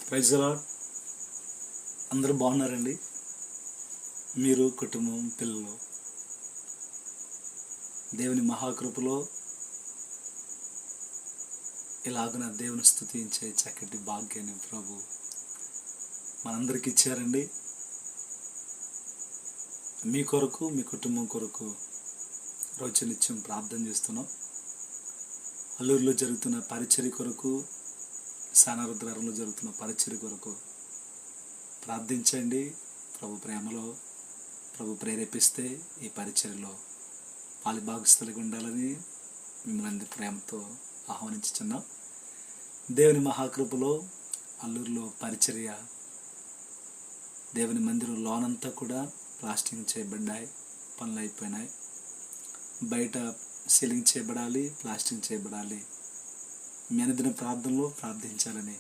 Praise the lord. అందరూ బాగున్నారండి? మీరు, కుటుంబం, పిల్లలు దేవుని మహాకృపలో ఇలాగున దేవుని స్తుతించే చక్కటి భాగ్యాన్ని ప్రభు మనందరికి ఇచ్చారండి. మీ కొరకు, మీ కుటుంబం కొరకు రోజు నిత్యం ప్రార్థన చేస్తున్నాం. అల్లూరులో జరుగుతున్న పరిచర్య కొరకు, సానారుద్రారంలో జరుగుతున్న పరిచర్య కొరకు ప్రార్థించండి. ప్రభు ప్రేమలో ప్రభు ప్రేరేపిస్తే ఈ పరిచర్యలో పాలిభాగస్తులుగా ఉండాలని మిమ్మల్ని అందరి ప్రేమతో ఆహ్వానించుచున్నాం. దేవుని మహాకృపలో అల్లూరులో పరిచర్య, దేవుని మందిరం లోనంతా కూడా ప్లాస్టింగ్ చేయబడ్డాయి, పనులు అయిపోయినాయి. బయట సీలింగ్ చేయబడాలి, ప్లాస్టింగ్ చేయబడాలి. మీ అనుదిన ప్రార్థనలో ప్రార్థించాలని